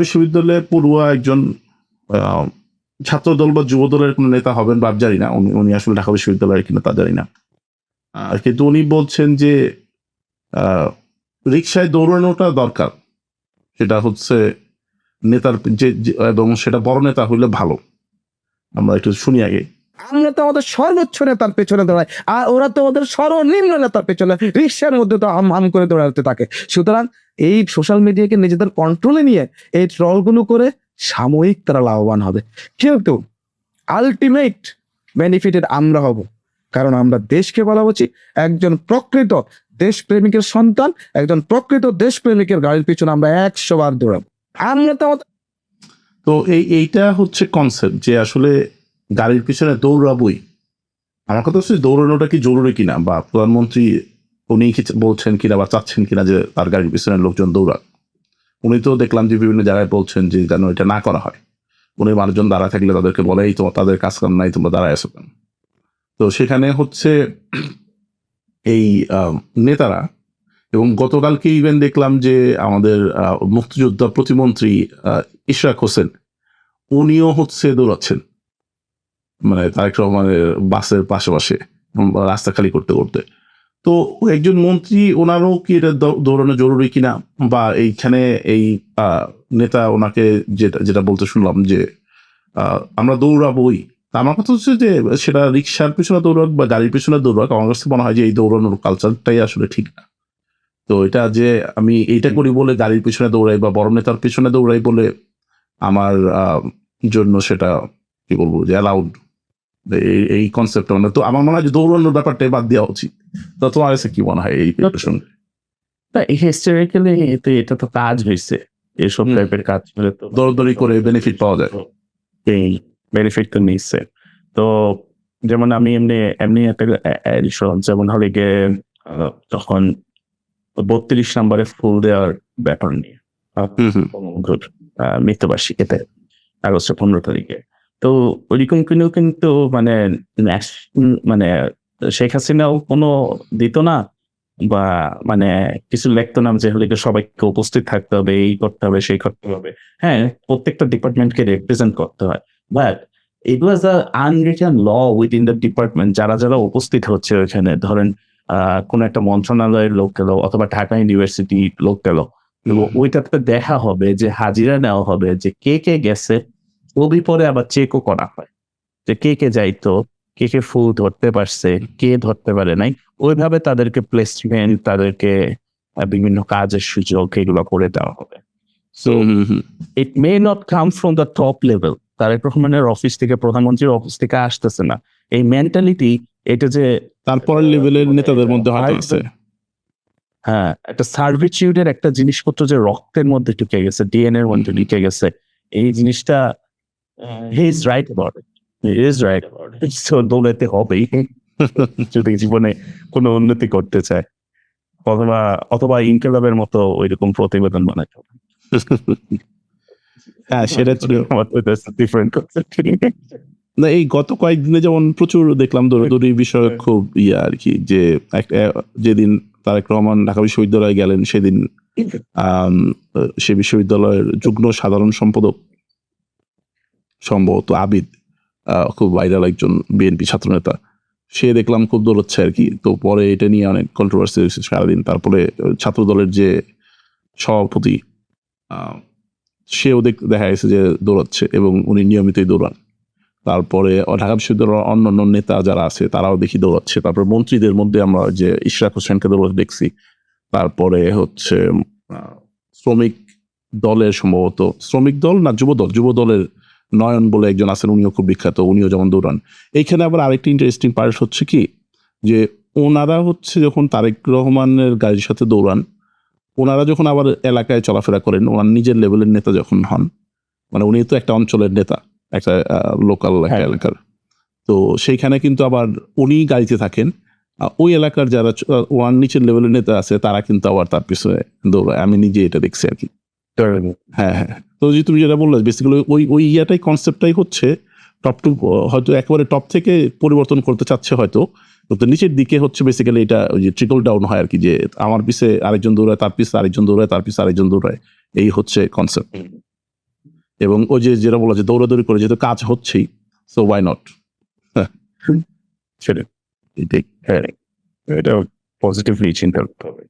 বিশ্ববিদ্যালয়ে পড়ুয়া একজন ছাত্র দল বা যুব দলের কোনো নেতা হবেন বা জানি না, উনি আসলে ঢাকা বিশ্ববিদ্যালয়ের কিনা তা জানি না। কিন্তু উনি বলছেন যে রিক্সায় দৌড়ানোটা দরকার, সেটা হচ্ছে নেতার এবং সেটা বড় নেতা হইলে ভালো। আমরা একটু শুনি আগে। আমরা তো আমাদের সর্বোচ্চ নেতার পেছনে দৌড়াই, আর ওরা তো ওদের সর্বনিম্ন নেতার পেছনে রিক্সার মধ্যে তো আম করে দৌড়াতে থাকে। সুতরাং এই সোশ্যাল মিডিয়াকে নিজেদের কন্ট্রোলে নিয়ে এই ট্রলগুলো করে সাময়িক তারা লাভবান হবে, কিন্তু আলটিমেট বেনিফিটেড আমরা হব, কারণ আমরা দেশকে বলা উচিত একজন প্রকৃত দেশপ্রেমিকের সন্তান, একজন প্রকৃত দেশপ্রেমিকের গাড়ির পিছনে আমরা 100 বার দৌড়াবো। আমরা তো এইটা হচ্ছে কনসেপ্ট যে আসলে গাড়ির পিছনে দৌড়াবই। আমার কথা হচ্ছে দৌড়ানোটা কি জরুরি কিনা, বা প্রধানমন্ত্রী উনি বলছেন কিনা বা চাচ্ছেন কিনা যে তার গাড়ির পিছনে লোকজন দৌড়াক। উনি তো দেখলাম যে বিভিন্ন জায়গায় বলছেন যে যেন এটা না করা হয়। উনি মানুষজন দাঁড়া থাকলে তাদেরকে বলেই তোমার তাদের কাজ কাম নাই, তোমরা দাঁড়ায় আসো কেন। তো সেখানে হচ্ছে এই নেতারা, এবং গতকালকে ইভেন দেখলাম যে আমাদের মুক্তিযোদ্ধা প্রতিমন্ত্রী ইশরাক হোসেন উনিও হচ্ছে দৌড়াচ্ছেন, মানে তারেক রহমানের বাসের পাশে রাস্তা খালি করতে করতে। তো একজন মন্ত্রী, ওনারও কি এটা দৌড়ানো জরুরি কিনা, বা এইখানে এই নেতা ওনাকে যেটা বলতে শুনলাম যে আমরা দৌড়াবই। আমার কথা হচ্ছে যে সেটা রিক্সার পিছনে দৌড়াক বা গাড়ির পিছনে দৌড়াক, আমার কাছে মনে হয় যে এই দৌড়ানোর কালচারটাই আসলে ঠিক না। তো এটা যে আমি এইটা করি বলে গাড়ির পিছনে দৌড়াই বা বড় নেতার পিছনে দৌড়াই বলে আমার জন্য সেটা কি বলবো যে অ্যালাউড, এই কনসেপ্ট মানে। তো আমার মনে হয় যে দৌড়ানোর ব্যাপারটাই বাদ দেওয়া উচিত। তো তোমার কাছে কি মনে হয় এই প্রসঙ্গে? হিস্টোরিক্যালি এটা তো কাজ হয়েছে, এসব টাইপের কাজ করে তো দৌড়দৌড়ি করে বেনিফিট পাওয়া যায়, এই বেনিফিট তো নিচ্ছে। তো যেমন আমি এমনি একটা যেমন হলে গিয়ে তখন 32 নম্বরে ফুল দেওয়ার ব্যাপার নিয়ে মৃত্যুবার্ষিকীতে আগস্টের 15 তারিখে, তো ওইরকম কিন্তু মানে মানে শেখ হাসিনাও কোনো দিত না, বা মানে কিছু লিখতো না যে হলে সবাইকে উপস্থিত থাকতে হবে, এই করতে হবে, সেই করতে হবে। হ্যাঁ, প্রত্যেকটা ডিপার্টমেন্টকে রিপ্রেজেন্ট করতে হয়, but it was a unwritten law within the department. যারা উপস্থিত হচ্ছে ওইখানে, ধরেন কোন একটা মন্ত্রণালয়ের লোক গেল অথবা ঢাকা ইউনিভার্সিটি লোক গেল, ওইটাতে দেখা হবে যে হাজিরা নেওয়া হবে যে কে কে গেছে, ওই পরে আবার চেকও করা হয় যে কে যাইতো, কে ফুল ধরতে পারছে, কে ধরতে পারে নাই। ওইভাবে তাদেরকে প্লেসমেন্ট, তাদেরকে বিভিন্ন কাজের সুযোগ এগুলো করে দেওয়া হবে। So it may not come from the top level, Tarique রহমানের অফিস থেকে, প্রধানমন্ত্রীর অফিস থেকে আসতেছে না। এই মেন্টালিটি, এটা যে তারপরের লেভেলের নেতাদের মধ্যে হয়তো আছে। হ্যাঁ, একটা সার্ভিটিউডের একটা জিনিসপত্র যে রক্তের মধ্যে ঢুকে গেছে, ডিএনএ এর মধ্যে ঢুকে গেছে, এই জিনিসটা he is right about it. দৌড়াতে হবেই যদি জীবনে কোনো উন্নতি করতে চায়, অথবা ইনকিলাবের মতো ওইরকম প্রতিবেদন বানাতে হবে। হ্যাঁ, সেটা ডিফারেন্ট না। এই গত কয়েকদিনে যেমন প্রচুর দেখলাম দৌড়াদৌড়ি বিষয় খুব আর কি, যে যেদিন তারেক রহমান ঢাকা বিশ্ববিদ্যালয়ে গেলেন সেদিন সে বিশ্ববিদ্যালয়ের যুগ্ম সাধারণ সম্পাদক সম্ভবত আবিদ, খুব ভাইরাল একজন বিএনপি ছাত্রনেতা, সে দেখলাম খুব দৌড়াচ্ছে আর কি। তো পরে এটা নিয়ে অনেক কন্ট্রোভার্সি হয়েছে সারাদিন। তারপরে ছাত্র দলের যে সভাপতি, সেও দেখা গেছে যে দৌড়াচ্ছে এবং উনি নিয়মিতই দৌড়ান। তারপরে ঢাকা বিশ্ববিদ্যালয়ের অন্যান্য নেতা যারা আছে তারাও দেখি দৌড়াচ্ছে। তারপরে মন্ত্রীদের মধ্যে আমরা যে ইশরাক হোসেনকে দৌড়াতে দেখছি। তারপরে হচ্ছে শ্রমিক দলের, সম্ভবত শ্রমিক দল না যুব দলের নয়ন বলে একজন আছেন, উনিও খুব বিখ্যাত, উনিও যেমন দৌড়ান। এইখানে আবার আরেকটি ইন্টারেস্টিং পার্ট হচ্ছে কি, যে ওনারা হচ্ছে যখন তারেক রহমানের গাড়ির সাথে দৌড়ান, ওনারা যখন আবার এলাকায় চলাফেরা করেন, ওনার নিজের লেভেলের নেতা যখন হন, মানে উনি তো একটা অঞ্চলের নেতা, একটা লোকাল একটা এলাকার, তো সেইখানে কিন্তু আবার উনি গাড়িতে থাকেন, ওই এলাকার যারা ওনার নিচের লেভেলের নেতা আছে তারা কিন্তু আবার তার পিছনে দৌড়ায়। আমি নিজে এটা দেখছি আর কি। হ্যাঁ, তো যে তুমি যেটা বললে বেসিক্যালি ওই ইয়াটাই, কনসেপ্টটাই হচ্ছে টপ টু, হয়তো একেবারে টপ থেকে পরিবর্তন করতে চাচ্ছে হয়তো, তো নিচের দিকে হচ্ছে বেসিক্যালি এটা ওই যে ট্রিকল ডাউন হয় আর কি, যে আমার পিছে আরেকজন দৌড়ায়, তার পিছে আরেকজন দৌড়ায়, তার পিছে আরেকজন দৌড়ায়, এই হচ্ছে কনসেপ্ট। এবং ওই যে যেটা বলা যে দৌড়াদৌড়ি করে যেহেতু কাজ হচ্ছেই, সো ওয়াই নট। সেটা এটাই। হ্যাঁ, এটা পজিটিভলি চিন্তা করতে হবে।